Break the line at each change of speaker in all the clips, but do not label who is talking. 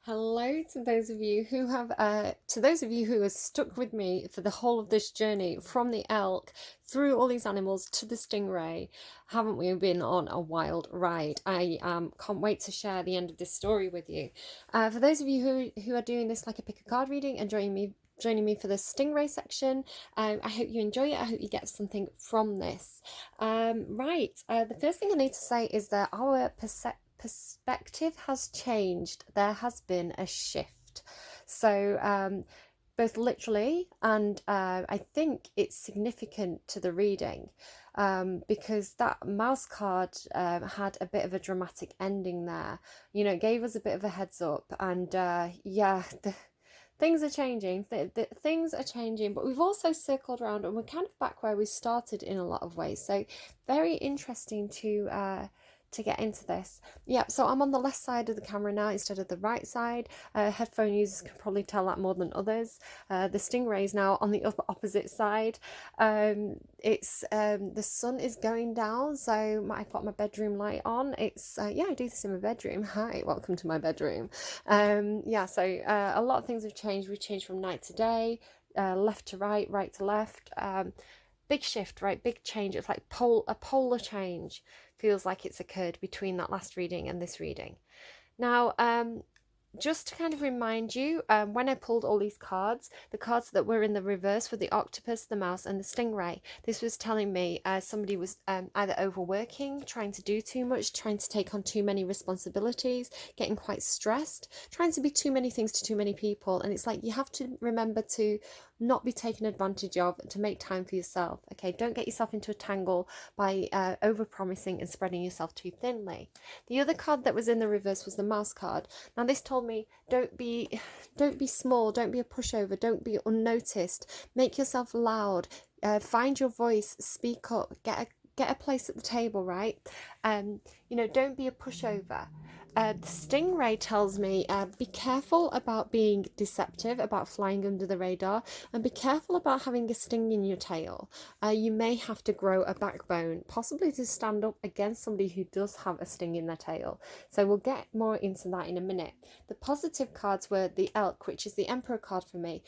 Hello to those of you who have stuck with me for the whole of this journey from the elk through all these animals to the stingray. Haven't we been on a wild ride? I can't wait to share the end of this story with you. For those of you who are doing this like a pick a card reading and joining me for the stingray section. I hope you enjoy it. I hope you get something from this. The first thing I need to say is that our perspective has changed. There has been a shift. So both literally and I think it's significant to the reading because that mouse card had a bit of a dramatic ending there. You know, it gave us a bit of a heads up, and things are changing. Things are changing, but we've also circled around and we're kind of back where we started in a lot of ways. So very interesting to get into this. Yeah, so I'm on the left side of the camera now instead of the right side. Headphone users can probably tell that more than others. The Stingray is now on the opposite side. The sun is going down, so I've got my bedroom light on. I do this in my bedroom. Hi, welcome to my bedroom. So a lot of things have changed. We've changed from night to day, left to right, right to left. Big shift, right? Big change. It's like a polar change feels like it's occurred between that last reading and this reading. Now, just to kind of remind you, when I pulled all these cards, the cards that were in the reverse were the octopus, the mouse, and the stingray. This was telling me somebody was either overworking, trying to do too much, trying to take on too many responsibilities, getting quite stressed, trying to be too many things to too many people. And it's like you have to remember to not be taken advantage of, to make time for yourself. Okay, don't get yourself into a tangle by over-promising and spreading yourself too thinly. The other card that was in the reverse was the mouse card. Now this told me don't be small, don't be a pushover, don't be unnoticed, make yourself loud, find your voice, speak up, get a place at the table, right? Don't be a pushover. The stingray tells me be careful about being deceptive, about flying under the radar, and be careful about having a sting in your tail. You may have to grow a backbone, possibly to stand up against somebody who does have a sting in their tail. So we'll get more into that in a minute. The positive cards were the elk, which is the emperor card for me.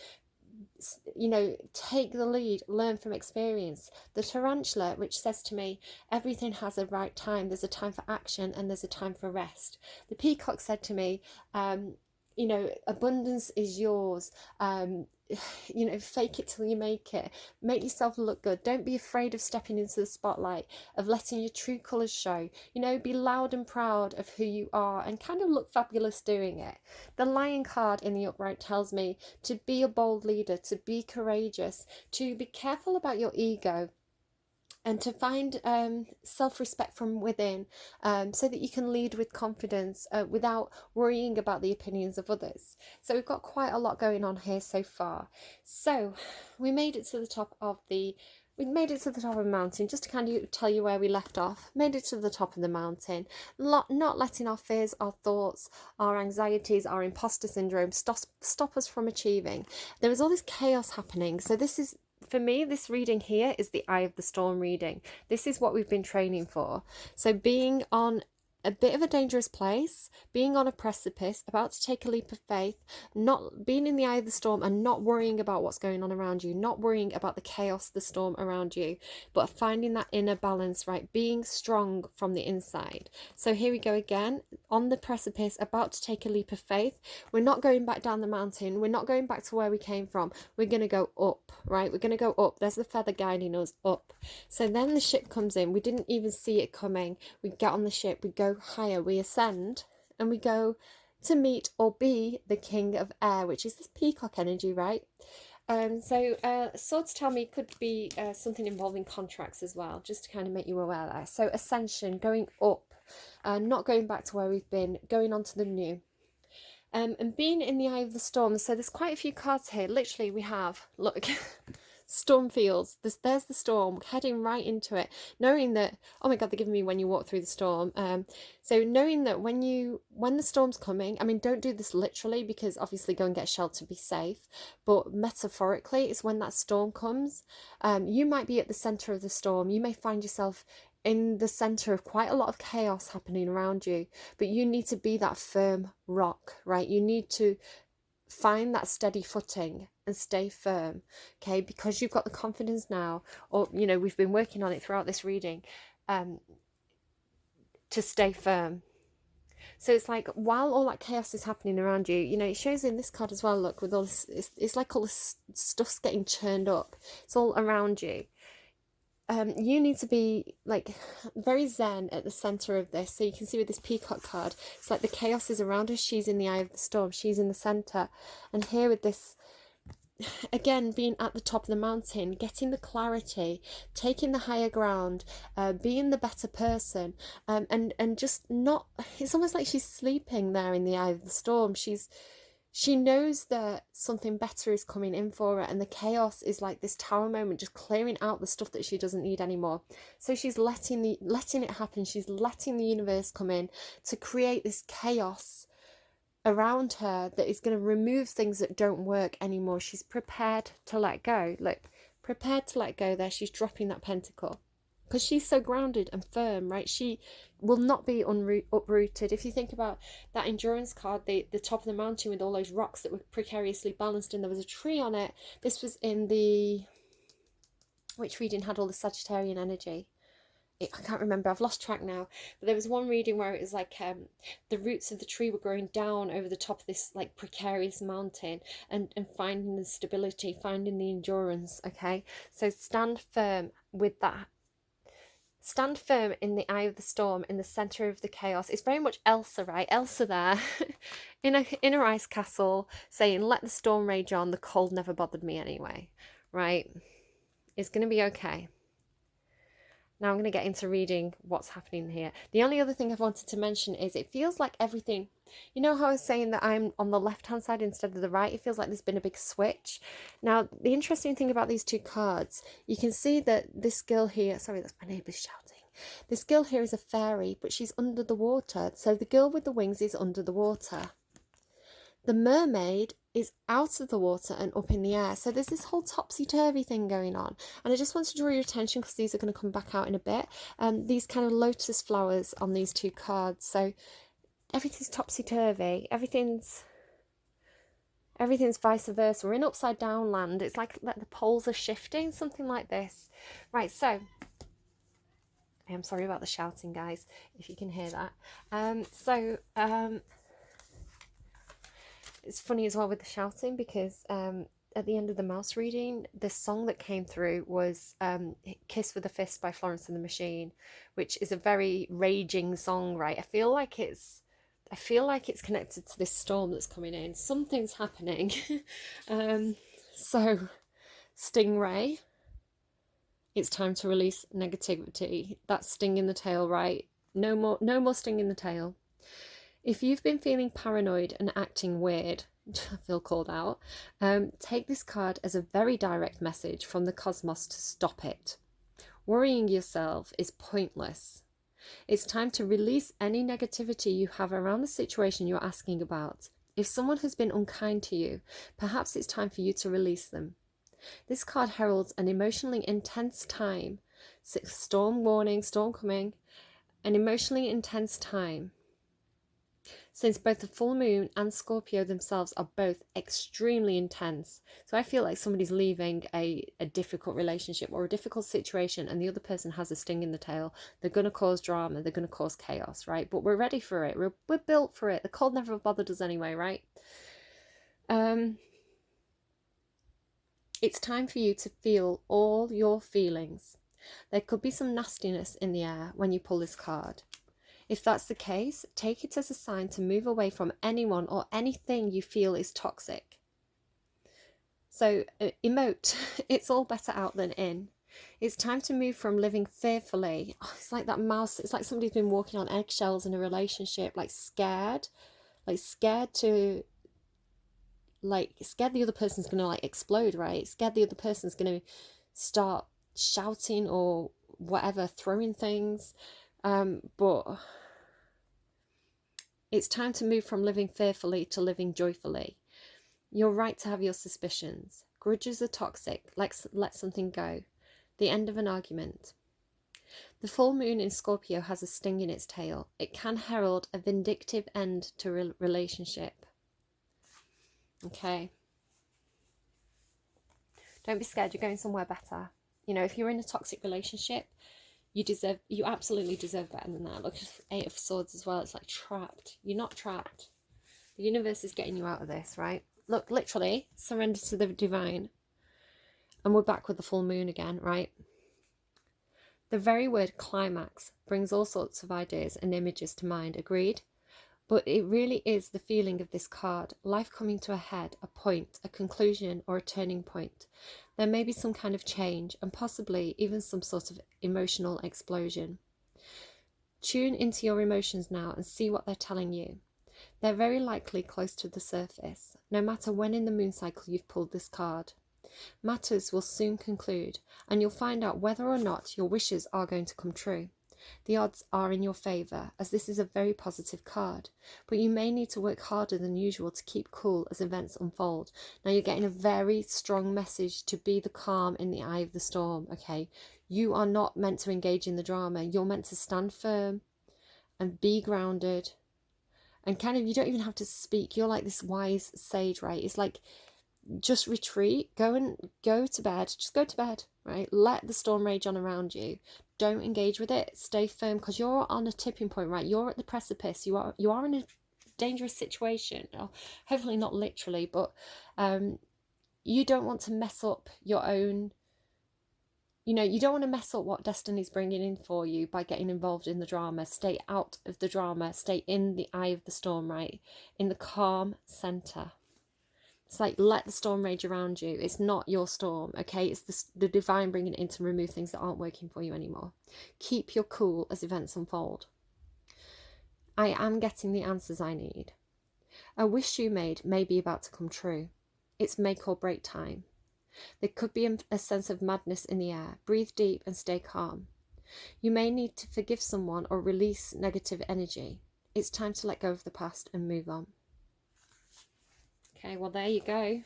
Take the lead, learn from experience. The tarantula, which says to me, everything has a right time. There's a time for action and there's a time for rest. The peacock said to me, abundance is yours. Fake it till you make it. Make yourself look good. Don't be afraid of stepping into the spotlight, of letting your true colours show. Be loud and proud of who you are and kind of look fabulous doing it. The lion card in the upright tells me to be a bold leader, to be courageous, to be careful about your ego, and to find self-respect from within, so that you can lead with confidence without worrying about the opinions of others. So we've got quite a lot going on here so far. So we made it to the top of the mountain, just to kind of tell you where we left off. Made it to the top of the mountain, not letting our fears, our thoughts, our anxieties, our imposter syndrome stop us from achieving. There was all this chaos happening. So for me, this reading here is the Eye of the Storm reading. This is what we've been training for. So being on a bit of a dangerous place, being on a precipice, about to take a leap of faith, not being in the eye of the storm and not worrying about what's going on around you, not worrying about the chaos, the storm around you, but finding that inner balance, right? Being strong from the inside. So here we go again, on the precipice, about to take a leap of faith. We're not going back down the mountain. We're not going back to where we came from. We're going to go up, right? We're going to go up. There's the feather guiding us up. So then the ship comes in. We didn't even see it coming. We get on the ship. We go higher, we ascend, and we go to meet or be the king of air, which is this peacock energy, right? Swords tell me could be something involving contracts as well, just to kind of make you aware there. So ascension, going up, not going back to where we've been, going on to the new. And being in the eye of the storm. So there's quite a few cards here. Literally we have, look, storm fields. There's the storm, heading right into it, knowing that, oh my God, they're giving me when you walk through the storm. So knowing that when the storm's coming, I mean, don't do this literally, because obviously go and get shelter, be safe. But metaphorically, it's when that storm comes. You might be at the center of the storm. You may find yourself in the center of quite a lot of chaos happening around you, but you need to be that firm rock, right? You need to find that steady footing and stay firm, okay? Because you've got the confidence now, or, you know, we've been working on it throughout this reading, to stay firm. So it's like, while all that chaos is happening around you, you know, it shows in this card as well, look, with all this, it's like all this stuff's getting churned up. It's all around you. You need to be like very zen at the center of this. So you can see with this peacock card, it's like the chaos is around her. She's in the eye of the storm. She's in the center. And here with this, again, being at the top of the mountain, getting the clarity, taking the higher ground, being the better person, and just not, it's almost like she's sleeping there in the eye of the storm. She knows that something better is coming in for her, and the chaos is like this tower moment, just clearing out the stuff that she doesn't need anymore. So she's letting it happen. She's letting the universe come in to create this chaos around her that is going to remove things that don't work anymore. She's prepared to let go. Look, prepared to let go there. She's dropping that pentacle because she's so grounded and firm, right? She will not be uprooted. If you think about that endurance card, the top of the mountain with all those rocks that were precariously balanced and there was a tree on it. This was in the, which reading had all the Sagittarian energy? I can't remember, I've lost track now, but there was one reading where it was like the roots of the tree were growing down over the top of this like precarious mountain and finding the stability, finding the endurance, okay? So stand firm with that. Stand firm in the eye of the storm, in the center of the chaos. It's very much Elsa, right? Elsa there in her ice castle saying, let the storm rage on, the cold never bothered me anyway, right? It's going to be okay. Now I'm going to get into reading what's happening here. The only other thing I've wanted to mention is it feels like everything, you know how I was saying that I'm on the left-hand side instead of the right? It feels like there's been a big switch. Now, the interesting thing about these two cards, you can see that this girl here, sorry, that's my neighbour's shouting. This girl here is a fairy, but she's under the water. So the girl with the wings is under the water. The mermaid is out of the water and up in the air. So there's this whole topsy-turvy thing going on. And I just want to draw your attention because these are going to come back out in a bit. These kind of lotus flowers on these two cards. So everything's topsy-turvy. Everything's vice versa. We're in upside down land. It's like the poles are shifting, something like this. Right, so I'm sorry about the shouting, guys, if you can hear that. It's funny as well with the shouting because at the end of the mouse reading, the song that came through was Kiss with a Fist by Florence and the Machine, which is a very raging song, right? I feel like it's connected to this storm that's coming in. Something's happening. So Stingray, it's time to release negativity. That sting in the tail, right? No more sting in the tail. If you've been feeling paranoid and acting weird, I feel called out, take this card as a very direct message from the cosmos to stop it. Worrying yourself is pointless. It's time to release any negativity you have around the situation you're asking about. If someone has been unkind to you, perhaps it's time for you to release them. This card heralds an emotionally intense time. Storm warning, storm coming. An emotionally intense time. Since both the full moon and Scorpio themselves are both extremely intense. So I feel like somebody's leaving a difficult relationship or a difficult situation and the other person has a sting in the tail. They're going to cause drama. They're going to cause chaos, right? But we're ready for it. We're built for it. The cold never bothered us anyway, right? It's time for you to feel all your feelings. There could be some nastiness in the air when you pull this card. If that's the case, take it as a sign to move away from anyone or anything you feel is toxic. So emote, it's all better out than in. It's time to move from living fearfully. Oh, it's like that mouse, it's like somebody's been walking on eggshells in a relationship, scared the other person's going to explode, right? Scared the other person's going to start shouting or whatever, throwing things. But it's time to move from living fearfully to living joyfully. You're right to have your suspicions. Grudges are toxic. Let something go. The end of an argument. The full moon in Scorpio has a sting in its tail. It can herald a vindictive end to a relationship. Okay. Don't be scared. You're going somewhere better. You know, if you're in a toxic relationship, you absolutely deserve better than that. Look at Eight of Swords as well. It's like trapped. You're not trapped. The universe is getting you out of this, right? Look, literally, surrender to the divine. And we're back with the full moon again, right? The very word climax brings all sorts of ideas and images to mind, agreed? But it really is the feeling of this card, life coming to a head, a point, a conclusion, or a turning point. There may be some kind of change, and possibly even some sort of emotional explosion. Tune into your emotions now and see what they're telling you. They're very likely close to the surface, no matter when in the moon cycle you've pulled this card. Matters will soon conclude, and you'll find out whether or not your wishes are going to come true. The odds are in your favour, as this is a very positive card, but you may need to work harder than usual to keep cool as events unfold. Now you're getting a very strong message to be the calm in the eye of the storm, okay? You are not meant to engage in the drama. You're meant to stand firm and be grounded, and kind of, you don't even have to speak. You're like this wise sage, right? It's like, just retreat, go to bed, just go to bed, right? Let the storm rage on around you. Don't engage with it. Stay firm, because you're on a tipping point, right? You're at the precipice. You are in a dangerous situation. Hopefully not literally, but you don't want to mess up your own, you don't want to mess up what destiny's bringing in for you by getting involved in the drama. Stay out of the drama. Stay in the eye of the storm, right? In the calm center. It's like, let the storm rage around you. It's not your storm, okay? It's the divine bringing it in to remove things that aren't working for you anymore. Keep your cool as events unfold. I am getting the answers I need. A wish you made may be about to come true. It's make or break time. There could be a sense of madness in the air. Breathe deep and stay calm. You may need to forgive someone or release negative energy. It's time to let go of the past and move on. Okay, well, there you go.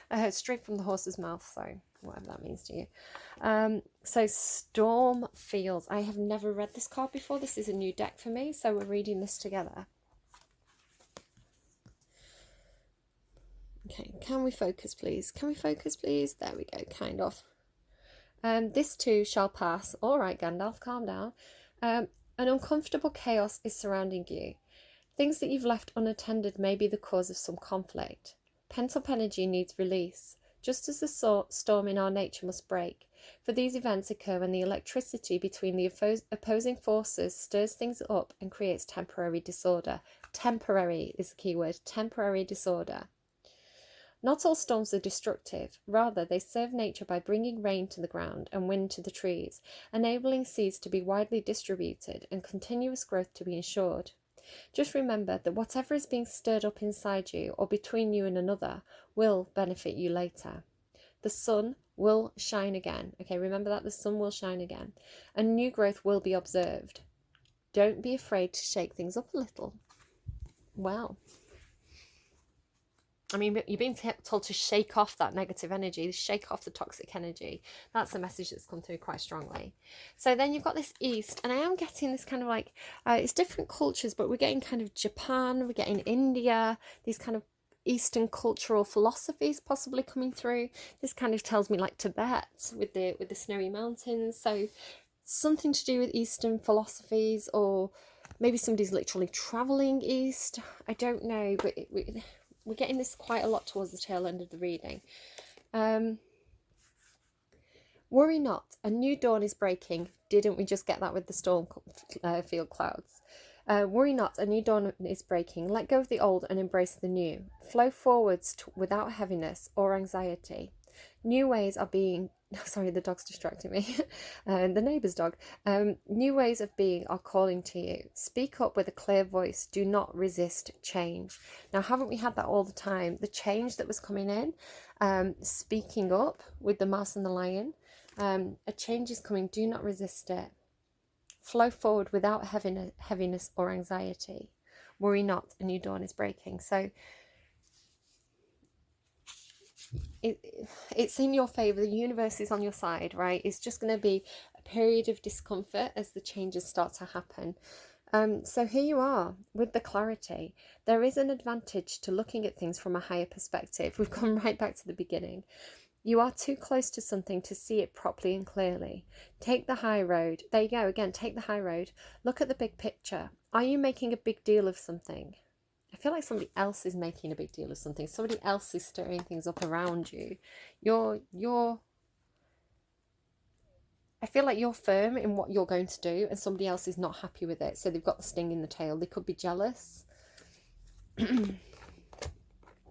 I heard straight from the horse's mouth, so whatever that means to you. So Storm Fields. I have never read this card before. This is a new deck for me, so we're reading this together. Okay, can we focus, please? Can we focus, please? There we go, kind of. This too shall pass. All right, Gandalf, calm down. An uncomfortable chaos is surrounding you. Things that you've left unattended may be the cause of some conflict. Pent-up energy needs release, just as the storm in our nature must break. For these events occur when the electricity between the opposing forces stirs things up and creates temporary disorder. Temporary is the key word, temporary disorder. Not all storms are destructive. Rather, they serve nature by bringing rain to the ground and wind to the trees, enabling seeds to be widely distributed and continuous growth to be ensured. Just remember that whatever is being stirred up inside you or between you and another will benefit you later. The sun will shine again. Okay, remember that, the sun will shine again. And new growth will be observed. Don't be afraid to shake things up a little. Well, I mean, you're being told to shake off that negative energy, shake off the toxic energy. That's a message that's come through quite strongly. So then you've got this East, and I am getting this kind of like, it's different cultures, but we're getting kind of Japan, we're getting India, these kind of Eastern cultural philosophies possibly coming through. This kind of tells me like Tibet with the snowy mountains. So something to do with Eastern philosophies, or maybe somebody's literally traveling east. I don't know, but we're getting this quite a lot towards the tail end of the reading. Worry not, a new dawn is breaking. Didn't we just get that with the storm field clouds? Worry not, a new dawn is breaking. Let go of the old and embrace the new. Flow forwards without heaviness or anxiety. New ways are being... Sorry, the dog's distracting me. The neighbour's dog. New ways of being are calling to you. Speak up with a clear voice. Do not resist change. Now, haven't we had that all the time? The change that was coming in, speaking up with the mouse and the lion. A change is coming. Do not resist it. Flow forward without heaviness or anxiety. Worry not, a new dawn is breaking. So it's in your favour. The universe is on your side, right? It's just going to be period of discomfort as the changes start to happen. So here you are with the clarity. There is an advantage to looking at things from a higher perspective. We've gone right back to the beginning. You are too close to something to see it properly and clearly. Take the high road. There you go again, take the high road. Look at the big picture. Are you making a big deal of something? I feel like somebody else is making a big deal of something. Somebody else is stirring things up around you. I feel like you're firm in what you're going to do and somebody else is not happy with it. So they've got the sting in the tail. They could be jealous.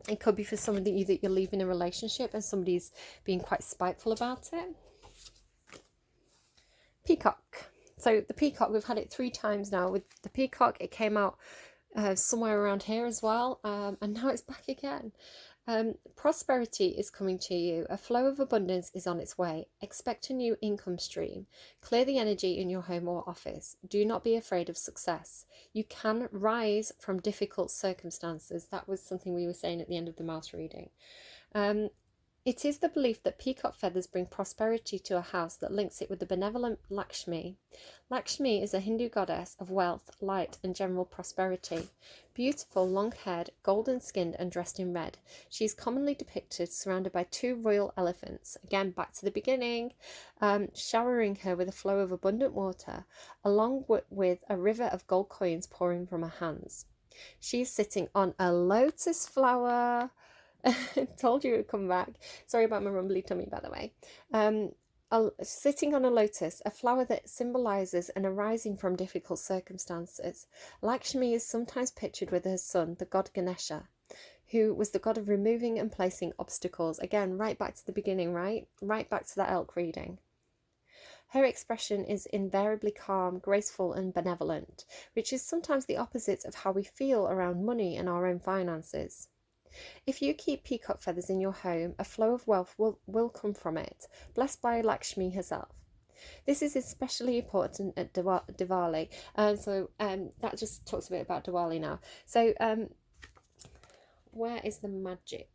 It could be for somebody that you're leaving a relationship and somebody's being quite spiteful about it. Peacock. So the peacock, we've had it 3 times now. With the peacock, it came out somewhere around here as well, and now it's back again. Prosperity is coming to you. A flow of abundance is on its way. Expect a new income stream. Clear the energy in your home or office. Do not be afraid of success. You can rise from difficult circumstances. That was something we were saying at the end of the mouse reading. It is the belief that peacock feathers bring prosperity to a house that links it with the benevolent Lakshmi. Lakshmi is a Hindu goddess of wealth, light, and general prosperity. Beautiful, long-haired, golden-skinned, and dressed in red, she is commonly depicted surrounded by 2 royal elephants, again back to the beginning, showering her with a flow of abundant water, along with a river of gold coins pouring from her hands. She is sitting on a lotus flower. I told you it would come back. Sorry about my rumbly tummy, by the way. Sitting on a lotus, a flower that symbolises an arising from difficult circumstances. Lakshmi is sometimes pictured with her son, the god Ganesha, who was the god of removing and placing obstacles. Again, right back to the beginning, right? Right back to that elk reading. Her expression is invariably calm, graceful, and benevolent, which is sometimes the opposite of how we feel around money and our own finances. If you keep peacock feathers in your home, a flow of wealth will come from it, blessed by Lakshmi herself. This is especially important at Diwali. That just talks a bit about Diwali now. So where is the magic?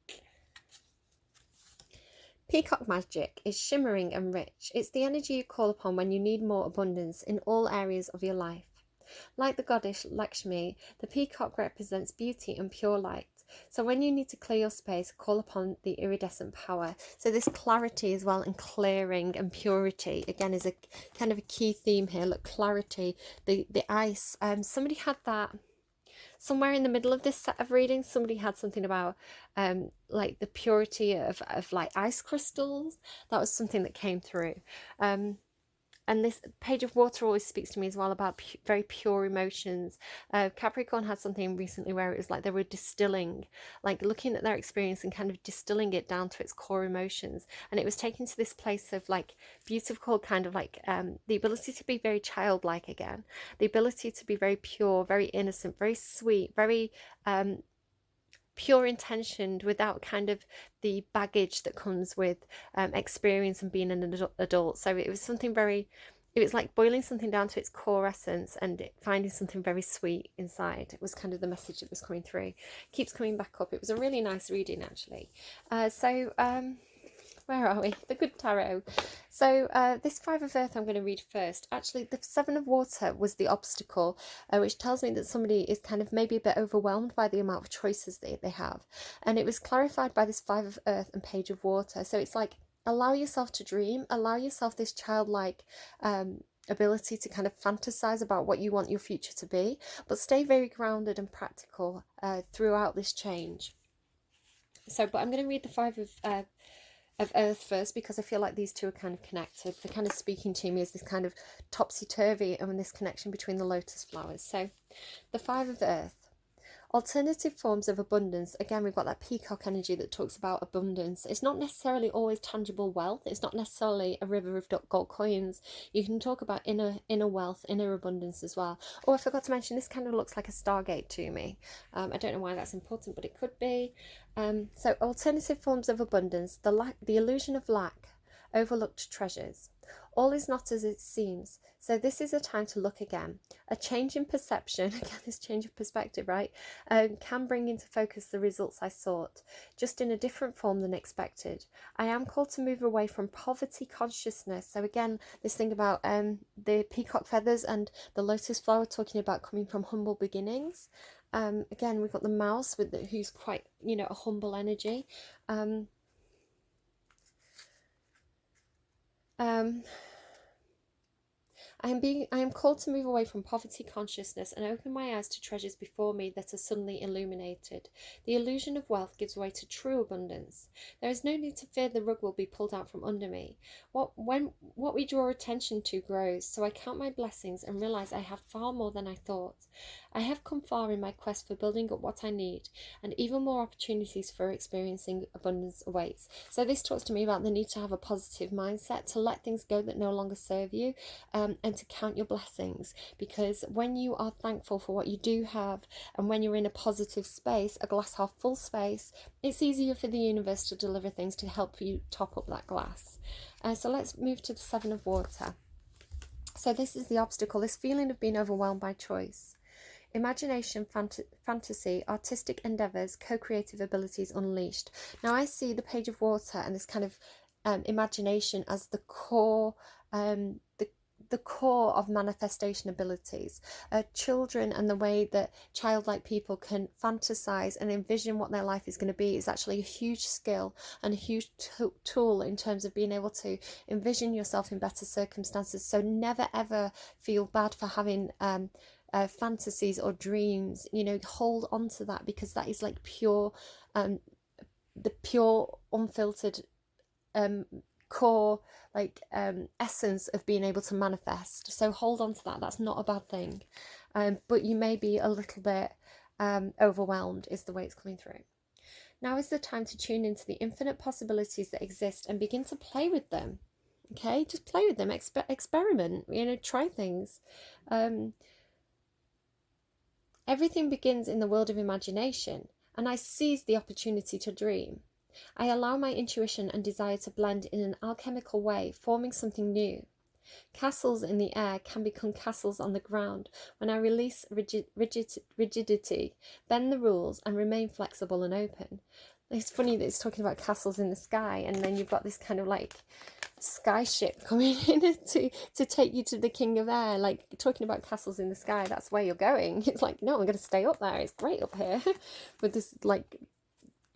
Peacock magic is shimmering and rich. It's the energy you call upon when you need more abundance in all areas of your life. Like the goddess Lakshmi, the peacock represents beauty and pure light. So when you need to clear your space, call upon the iridescent power. So this clarity as well, and clearing and purity, again, is a kind of a key theme here. Look, clarity, the ice. Somebody had that somewhere in the middle of this set of readings. Somebody had something about like the purity of like ice crystals. That was something that came through. And this page of water always speaks to me as well about very pure emotions. Capricorn had something recently where it was like they were distilling, like looking at their experience and kind of distilling it down to its core emotions. And it was taken to this place of like beautiful kind of like the ability to be very childlike again. The ability to be very pure, very innocent, very sweet, very pure intentioned, without kind of the baggage that comes with experience and being an adult. So it was something very, it was like boiling something down to its core essence and finding something very sweet inside. It was kind of the message that was coming through. Keeps coming back up. It was a really nice reading, actually. Where are we? The Good Tarot. So this 5 of Earth I'm going to read first. Actually, the 7 of Water was the obstacle, which tells me that somebody is kind of maybe a bit overwhelmed by the amount of choices that they have. And it was clarified by this 5 of Earth and Page of Water. So it's like, allow yourself to dream, allow yourself this childlike ability to kind of fantasize about what you want your future to be, but stay very grounded and practical throughout this change. So, but I'm going to read the 5 of Earth first, because I feel like these two are kind of connected. They're kind of speaking to me as this kind of topsy-turvy and this connection between the lotus flowers. So the 5 of Earth. Alternative forms of abundance. Again, we've got that peacock energy that talks about abundance. It's not necessarily always tangible wealth. It's not necessarily a river of gold coins. You can talk about inner wealth, inner abundance as well. Oh, I forgot to mention, this kind of looks like a stargate to me. I don't know why that's important, but it could be. So alternative forms of abundance, the illusion of lack, overlooked treasures. All is not as it seems. So this is a time to look again. A change in perception, again this change of perspective, right, can bring into focus the results I sought, just in a different form than expected. I am called to move away from poverty consciousness. So again, this thing about the peacock feathers and the lotus flower, talking about coming from humble beginnings. Again, we've got the mouse who's quite, a humble energy. I am called to move away from poverty consciousness and open my eyes to treasures before me that are suddenly illuminated. The illusion of wealth gives way to true abundance. There is no need to fear the rug will be pulled out from under me. What we draw attention to grows, so I count my blessings and realize I have far more than I thought. I have come far in my quest for building up what I need, and even more opportunities for experiencing abundance awaits. So this talks to me about the need to have a positive mindset, to let things go that no longer serve you, and to count your blessings, because when you are thankful for what you do have, and when you're in a positive space, a glass half full space, it's easier for the universe to deliver things to help you top up that glass. So let's move to the Seven of Water. So this is the obstacle, this feeling of being overwhelmed by choice. Imagination, fantasy, artistic endeavours, co-creative abilities unleashed. Now I see the Page of Water and this kind of imagination as the core, the core of manifestation abilities. Children and the way that childlike people can fantasize and envision what their life is going to be is actually a huge skill and a huge tool in terms of being able to envision yourself in better circumstances. So never ever feel bad for having fantasies or dreams. Hold on to that, because that is like pure, the pure unfiltered core essence of being able to manifest. So hold on to that. That's not a bad thing, but you may be a little bit overwhelmed is the way it's coming through. Now is the time to tune into the infinite possibilities that exist and begin to play with them. Okay, just play with them, experiment, try things. Everything begins in the world of imagination, and I seize the opportunity to dream. I allow my intuition and desire to blend in an alchemical way, forming something new. Castles in the air can become castles on the ground when I release rigidity, bend the rules, and remain flexible and open. It's funny that it's talking about castles in the sky, and then you've got this kind of like sky ship coming in to take you to the king of air, like talking about castles in the sky. That's where you're going. It's like, no, I'm going to stay up there. It's great up here with this like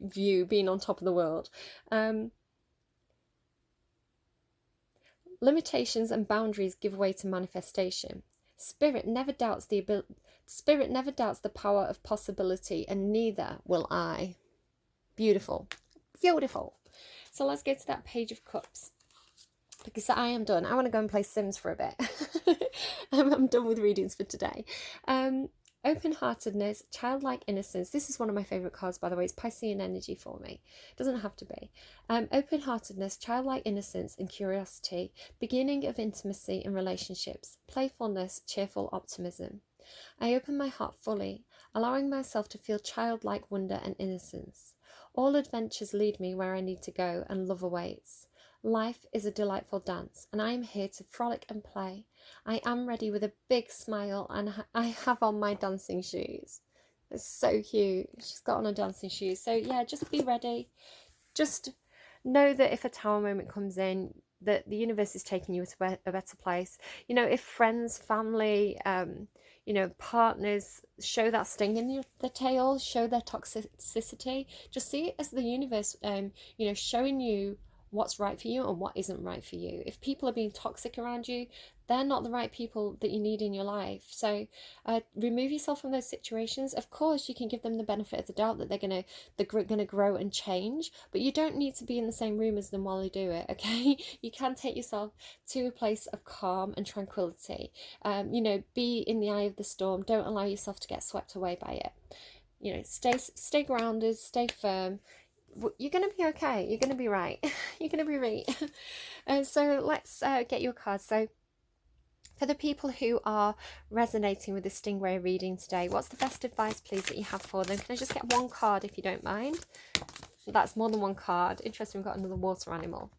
view, being on top of the world. Limitations and boundaries give way to manifestation. Spirit never doubts the power of possibility, and neither will I. Beautiful, beautiful. So let's go to that Page of Cups, because I am done. I want to go and play Sims for a bit. I'm done with readings for today. Open-heartedness, childlike innocence. This is one of my favourite cards, by the way. It's Piscean energy for me. It doesn't have to be. Open-heartedness, childlike innocence and curiosity, beginning of intimacy in relationships, playfulness, cheerful optimism. I open my heart fully, allowing myself to feel childlike wonder and innocence. All adventures lead me where I need to go, and love awaits. Life is a delightful dance, and I am here to frolic and play. I am ready with a big smile, and I have on my dancing shoes. It's so cute. She's got on her dancing shoes. So yeah, just be ready. Just know that if a tower moment comes in, that the universe is taking you to a better place. If friends, family, partners show that sting in the tail, show their toxicity, just see it as the universe, showing you what's right for you and what isn't right for you. If people are being toxic around you, they're not the right people that you need in your life. So remove yourself from those situations. Of course, you can give them the benefit of the doubt that they're gonna grow and change, but you don't need to be in the same room as them while they do it. Okay, you can take yourself to a place of calm and tranquility. Be in the eye of the storm. Don't allow yourself to get swept away by it. Stay grounded, stay firm. You're going to be okay. You're going to be right. You're going to be right. So let's get your cards. So for the people who are resonating with the Stingray reading today, what's the best advice, please, that you have for them? Can I just get one card if you don't mind? That's more than one card. Interesting, we've got another water animal.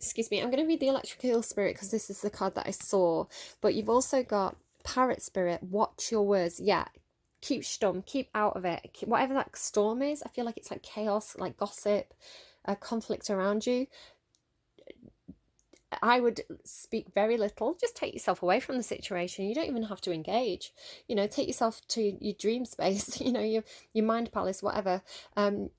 excuse me, I'm going to read the electric eel spirit because this is the card that I saw. But you've also got parrot spirit. Watch your words. Yeah, keep stum, keep out of it. Whatever that storm is, I feel like it's like chaos, like gossip, conflict around you. I would speak very little. Just take yourself away from the situation. You don't even have to engage. You know, take yourself to your dream space. You know, your mind palace, whatever. And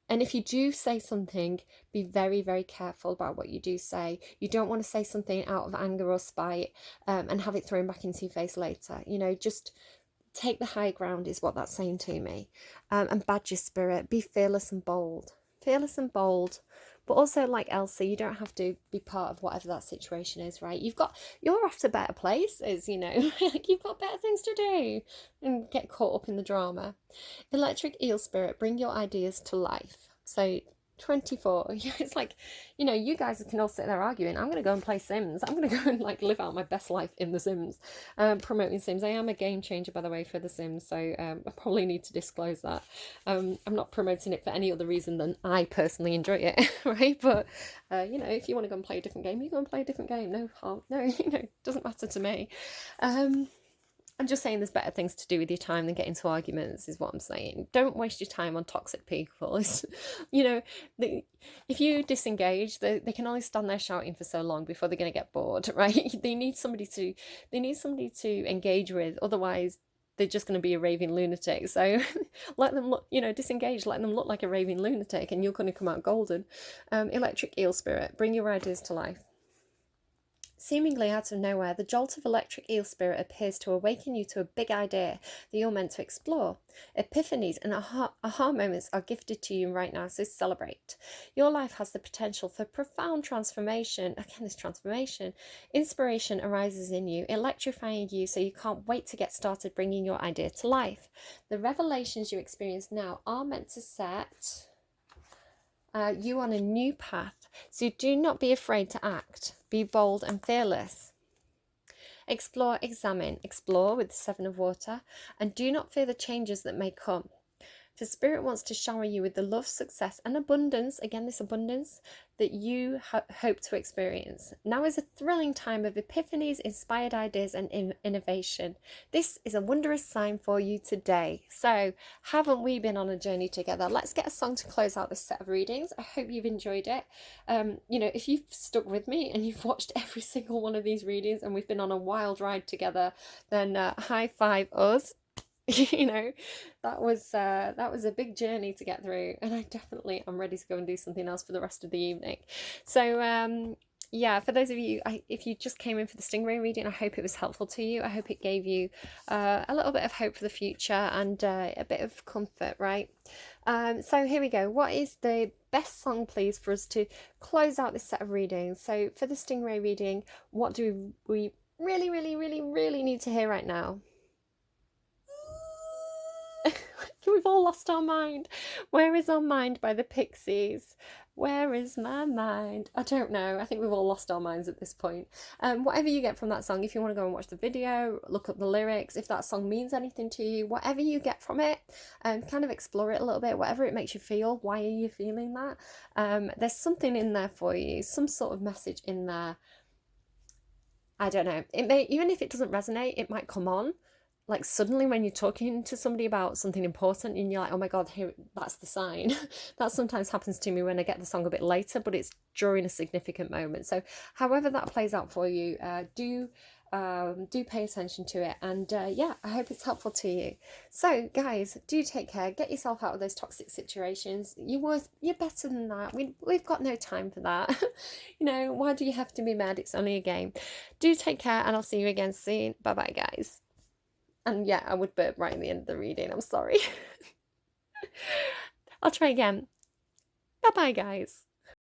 if you do say something, be very, very careful about what you do say. You don't want to say something out of anger or spite, and have it thrown back into your face later. You know, just take the high ground is what that's saying to me. And badger spirit, be fearless and bold. Fearless and bold. But also, like Elsie, you don't have to be part of whatever that situation is, right? You're off to better places, you know. Like, you've got better things to do and get caught up in the drama. Electric eel spirit, bring your ideas to life. So 24, it's like, you know, you guys can all sit there arguing. I'm going to go and play Sims. I'm going to go and like live out my best life in the Sims, promoting Sims. I am a game changer, by the way, for the Sims, so I probably need to disclose that. I'm not promoting it for any other reason than I personally enjoy it, right? But you know, if you want to go and play a different game, you go and play a different game. No harm, no, you know, it doesn't matter to me. I'm just saying there's better things to do with your time than get into arguments, is what I'm saying. Don't waste your time on toxic people. You know, if you disengage, they can only stand there shouting for so long before they're going to get bored, right? They need somebody to engage with. Otherwise, they're just going to be a raving lunatic. So let them look, you know, disengage, let them look like a raving lunatic, and you're going to come out golden. Electric eel spirit, bring your ideas to life. Seemingly out of nowhere, the jolt of electric eel spirit appears to awaken you to a big idea that you're meant to explore. Epiphanies and aha moments are gifted to you right now, so celebrate. Your life has the potential for profound transformation. Again, this transformation. Inspiration arises in you, electrifying you so you can't wait to get started bringing your idea to life. The revelations you experience now are meant to set you on a new path, so do not be afraid to act. Be bold and fearless. Explore, examine, explore with the Seven of Water, and do not fear the changes that may come. For Spirit wants to shower you with the love, success, and abundance, again this abundance, that you hope to experience. Now is a thrilling time of epiphanies, inspired ideas, and innovation. This is a wondrous sign for you today. So, haven't we been on a journey together? Let's get a song to close out this set of readings. I hope you've enjoyed it. You know, if you've stuck with me and you've watched every single one of these readings and we've been on a wild ride together, then high five us. You know, that was a big journey to get through, and I definitely am ready to go and do something else for the rest of the evening. So yeah, for those of you, if you just came in for the Stingray reading, I hope it was helpful to you. I hope it gave you a little bit of hope for the future and a bit of comfort, right? So here we go. What is the best song, please, for us to close out this set of readings? So for the Stingray reading, what do we really, really, really, really need to hear right now? We've all lost our mind. Where is our mind by the Pixies? Where is my mind? I don't know. I think we've all lost our minds at this point. Whatever you get from that song, if you want to go and watch the video, look up the lyrics, if that song means anything to you, whatever you get from it, kind of explore it a little bit, whatever it makes you feel. Why are you feeling that? There's something in there for you, some sort of message in there. I don't know. It may, even if it doesn't resonate, it might come on. Like suddenly when you're talking to somebody about something important and you're like, oh my God, here, that's the sign. That sometimes happens to me when I get the song a bit later, but it's during a significant moment. So however that plays out for you, do pay attention to it. And yeah, I hope it's helpful to you. So guys, do take care. Get yourself out of those toxic situations. You're better than that. We've got no time for that. You know, why do you have to be mad? It's only a game. Do take care, and I'll see you again soon. Bye bye, guys. And yeah, I would burp right at the end of the reading. I'm sorry. I'll try again. Bye-bye, guys.